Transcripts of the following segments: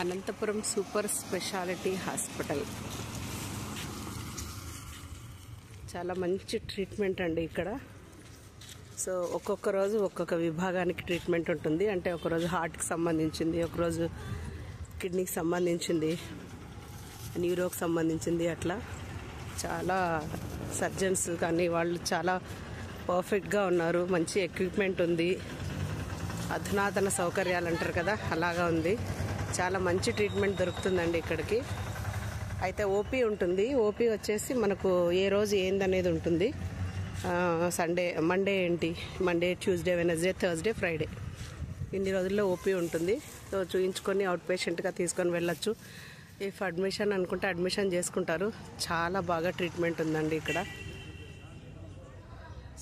Anantapuram super speciality hospital. చాలా మంచి treatment అండి ఇక్కడ. సో ఒక్కొక్క రోజు ఒక్కొక్క విభాగానికి ట్రీట్మెంట్ ఉంటుంది. అంటే ఒకరోజు హార్ట్కి సంబంధించింది, ఒకరోజు కిడ్నీకి సంబంధించింది, న్యూరోకి సంబంధించింది. అట్లా చాలా సర్జన్స్ కానీ వాళ్ళు చాలా పర్ఫెక్ట్గా ఉన్నారు. మంచి ఎక్విప్మెంట్ ఉంది, అధునాతన సౌకర్యాలు అంటారు కదా, అలాగా ఉంది. చాలా మంచి ట్రీట్మెంట్ దొరుకుతుందండి ఇక్కడికి. అయితే ఓపీ ఉంటుంది. ఓపీ వచ్చేసి మనకు ఏ రోజు ఏందనేది ఉంటుంది. సండే, మండే ఏంటి, Monday, Tuesday, Wednesday, Thursday, Friday, ఇన్ని రోజుల్లో ఓపీ ఉంటుంది. సో చూయించుకొని అవుట్ పేషెంట్గా తీసుకొని వెళ్ళొచ్చు. ఇఫ్ అడ్మిషన్ అనుకుంటే అడ్మిషన్ చేసుకుంటారు. చాలా బాగా ట్రీట్మెంట్ ఉందండి ఇక్కడ.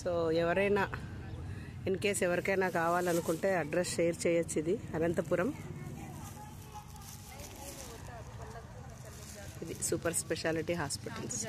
సో ఎవరైనా ఇన్ కేస్ ఎవరికైనా కావాలనుకుంటే అడ్రస్ షేర్ చేయొచ్చు. ఇది అనంతపురం, ఇది సూపర్ స్పెషాలిటీ హాస్పిటల్స్.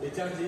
डिस्चार्ज